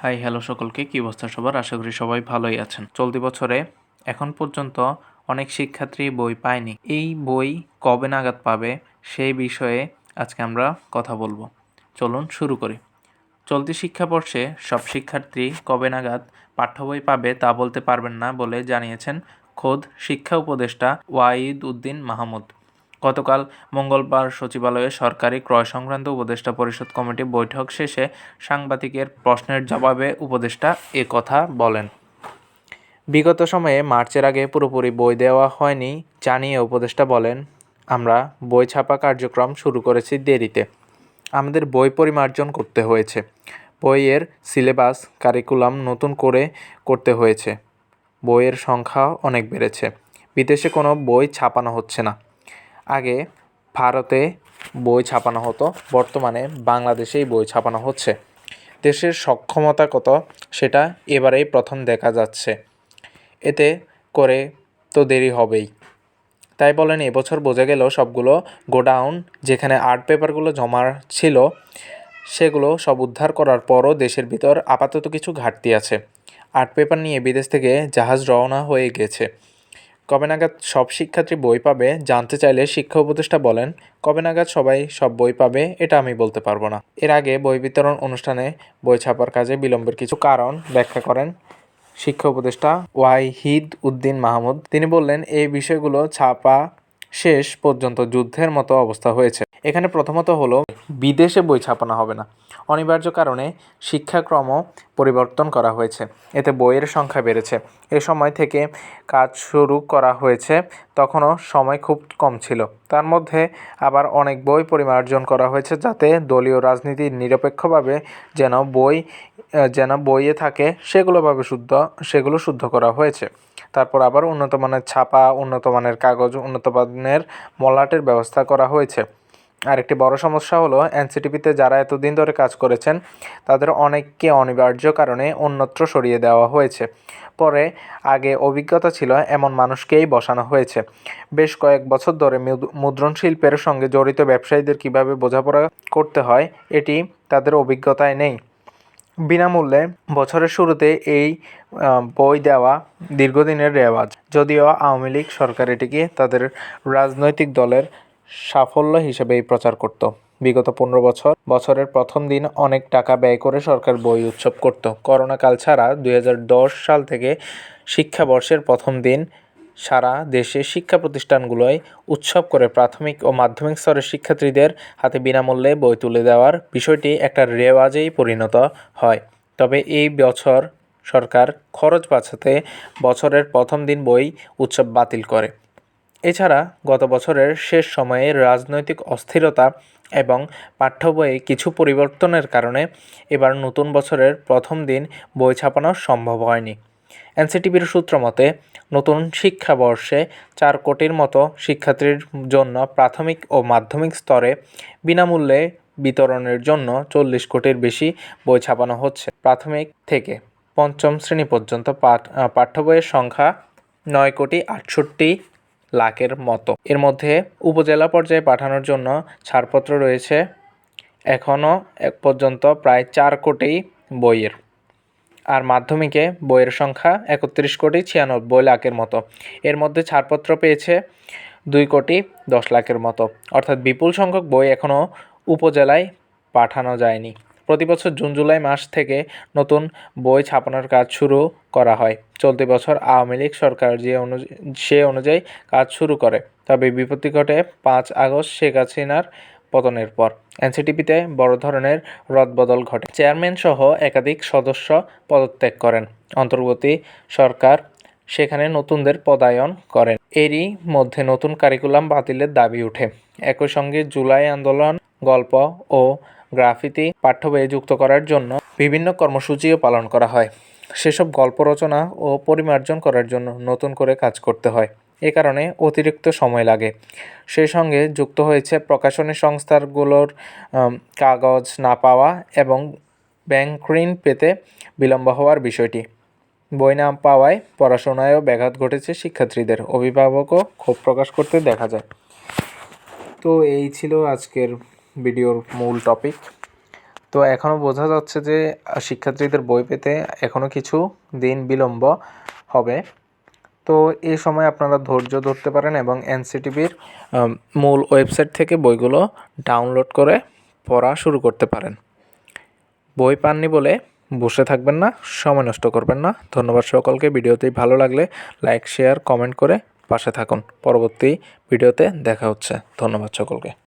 Hi hello সকলকে, কী অবস্থা সবার? আশা করি সবাই ভালোই আছেন। চলতি বছরে এখন পর্যন্ত অনেক শিক্ষার্থী বই পায়নি। এই বই কবে নাগাদ পাবে সেই বিষয়ে আজকে আমরা কথা বলবো। চলুন শুরু করি। চলতি শিক্ষাবর্ষে সব শিক্ষার্থী কবে নাগাদ পাঠ্য বই পাবে তা বলতে পারবেন না বলে জানিয়েছেন খোদ শিক্ষা উপদেষ্টা ওয়াহিদ উদ্দিন মাহমুদ। গতকাল মঙ্গলবার সচিবালয়ে সরকারি ক্রয় সংক্রান্ত উপদেষ্টা পরিষদ কমিটি বৈঠক শেষে সাংবাদিকের প্রশ্নের জবাবে উপদেষ্টা এ কথা বলেন। বিগত সময়ে মার্চের আগে পুরোপুরি বই দেওয়া হয়নি জানিয়ে উপদেষ্টা বলেন, আমরা বই ছাপা কার্যক্রম শুরু করেছি দেরিতে। আমাদের বই পরিমার্জন করতে হয়েছে, বইয়ের সিলেবাস কারিকুলাম নতুন করে করতে হয়েছে, বইয়ের সংখ্যা অনেক বেড়েছে, বিদেশে কোনো বই ছাপানো হচ্ছে না। আগে ভারতে বই ছাপানো হতো, বর্তমানে বাংলাদেশেই বই ছাপানো হচ্ছে। দেশের সক্ষমতা কত সেটা এবারেই প্রথম দেখা যাচ্ছে, এতে করে তো দেরি হবেই। তাই বলেন, এবছর বোঝা গেল সবগুলো গোডাউন যেখানে আর্ট পেপারগুলো জমা ছিল সেগুলো সব উদ্ধার করার পরও দেশের ভিতর আপাতত কিছু ঘাটতি আছে। আর্ট পেপার নিয়ে বিদেশ থেকে জাহাজ রওনা হয়ে গেছে। কবে নাগাদ সব শিক্ষার্থী বই পাবে জানতে চাইলে শিক্ষা উপদেষ্টা বলেন, কবে নাগাদ সবাই সব বই পাবে এটা আমি বলতে পারবো না। এর আগে বই বিতরণ অনুষ্ঠানে বই ছাপার কাজে বিলম্বের কিছু কারণ ব্যাখ্যা করেন শিক্ষা উপদেষ্টা ওয়াহিদ উদ্দিন মাহমুদ। তিনি বললেন, এই বিষয়গুলো ছাপা শেষ পর্যন্ত যুদ্ধের মতো অবস্থা হয়েছে। এখানে প্রথমত হলো বিদেশে বই ছাপানো হবে না। অনিবার্য কারণে শিক্ষাক্রম পরিবর্তন করা হয়েছে, এতে বইয়ের সংখ্যা বেড়েছে। এ সময় থেকে কাজ শুরু করা হয়েছে, তখনও সময় খুব কম ছিল। তার মধ্যে আবার অনেক বই পরিমার্জন করা হয়েছে যাতে দলীয় রাজনীতি নিরপেক্ষভাবে যেন বইয়ে থাকে সেগুলো শুদ্ধ করা হয়েছে। তারপর আবার উন্নত মানের ছাপা, উন্নত মানের কাগজ, উন্নত মানের মলাটের ব্যবস্থা করা হয়েছে। আরেকটি বড় সমস্যা হলো এনসিটিভিতে যারা এতদিন ধরে কাজ করেছেন তাদের অনেককে অনিবার্য কারণে অন্যত্র সরিয়ে দেওয়া হয়েছে। পরে আগে অভিজ্ঞতা ছিল এমন মানুষকেই বসানো হয়েছে। বেশ কয়েক বছর ধরে মুদ্রণ শিল্পের সঙ্গে জড়িত ব্যবসায়ীদের কিভাবে বোঝাপড়া করতে হয় এটি তাদের অভিজ্ঞতায় নেই। বিনামূল্যে বছরের শুরুতে এই বই দেওয়া দীর্ঘদিনের রেওয়াজ, যদিও আওয়ামী লীগ সরকার এটিকে তাদের রাজনৈতিক দলের সাফল্য হিসেবেই প্রচার করত। বিগত 15 বছরের প্রথম দিন অনেক টাকা ব্যয় করে সরকার বই উৎসব করত। করোনাকাল ছাড়া 2010 সাল থেকে শিক্ষাবর্ষের প্রথম দিন সারা দেশে শিক্ষা প্রতিষ্ঠানগুলোয় উৎসব করে প্রাথমিক ও মাধ্যমিক স্তরের শিক্ষার্থীদের হাতে বিনামূল্যে বই তুলে দেওয়ার বিষয়টি একটা রেওয়াজেই পরিণত হয়। তবে এই বছর সরকার খরচ বাঁচাতে বছরের প্রথম দিন বই উৎসব বাতিল করে। এছাড়া গত বছরের শেষ সময়ে রাজনৈতিক অস্থিরতা এবং পাঠ্য বইয়ে কিছু পরিবর্তনের কারণে এবার নতুন বছরের প্রথম দিন বই ছাপানো সম্ভব হয়নি। এনসিটিভির সূত্র মতে, নতুন শিক্ষাবর্ষে 4 কোটির মতো শিক্ষার্থীর জন্য প্রাথমিক ও মাধ্যমিক স্তরে বিনামূল্যে বিতরণের জন্য 40 কোটির বেশি বই ছাপানো হচ্ছে। প্রাথমিক থেকে পঞ্চম শ্রেণী পর্যন্ত পাঠ্য বইয়ের সংখ্যা 9,68,00,000-এর মতো। এর মধ্যে উপজেলা পর্যায়ে পাঠানোর জন্য ছাড়পত্র রয়েছে এখনও এক পর্যন্ত প্রায় 4 কোটি বইয়ের। আর মাধ্যমিকে বইয়ের সংখ্যা 31,96,00,000-এর মতো। এর মধ্যে ছাড়পত্র পেয়েছে 2,10,00,000-এর মতো। অর্থাৎ বিপুল সংখ্যক বই এখনও উপজেলায় পাঠানো যায়নি। প্রতিবছর জুন-জুলাই মাস থেকে নতুন বই ছাপানোর কাজ শুরু করা হয়। চলতি বছর আওয়ামী লীগ সরকার সে অনুযায়ী কাজ শুরু করে। তবে বিপত্তি ঘটে 5 আগস্ট শেখ হাসিনার পতনের পর। এনসিটিভিতে বড় ধরনের রদবদল ঘটে। চেয়ারম্যান সহ একাধিক সদস্য পদত্যাগ করেন। অন্তর্বর্তী সরকার সেখানে নতুনদের পদায়ন করেন। এরই মধ্যে নতুন কারিকুলাম বাতিলের দাবি ওঠে। একই সঙ্গে জুলাই আন্দোলন, গল্প ও গ্রাফিতি পাঠ্য বইয়ে যুক্ত করার জন্য বিভিন্ন কর্মসূচিও পালন করা হয়। সেসব গল্প রচনা ও পরিমার্জন করার জন্য নতুন করে কাজ করতে হয়। এ কারণে অতিরিক্ত সময় লাগে। সেই সঙ্গে যুক্ত হয়েছে প্রকাশনী সংস্থাগুলোর কাগজ না পাওয়া এবং ব্যাংক ঋণ পেতে বিলম্ব হওয়ার বিষয়টি। বই না পাওয়ায় পড়াশোনায়ও ব্যাঘাত ঘটেছে শিক্ষার্থীদের। অভিভাবকও ক্ষোভ প্রকাশ করতে দেখা যায়। তো এই ছিল আজকের ভিডিওর মূল টপিক। তো এখনও বোঝা যাচ্ছে যে শিক্ষার্থীদের বই পেতে এখনও কিছু দিন বিলম্ব হবে। তো এই সময় আপনারা ধৈর্য ধরতে পারেন এবং এনসিটিবির মূল ওয়েবসাইট থেকে বইগুলো ডাউনলোড করে পড়া শুরু করতে পারেন। বই পাননি বলে বসে থাকবেন না, সময় নষ্ট করবেন না। ধন্যবাদ সকলকে। ভিডিওটি ভালো লাগলে লাইক, শেয়ার, কমেন্ট করে পাশে থাকুন। পরবর্তী ভিডিওতে দেখা হচ্ছে। ধন্যবাদ সকলকে।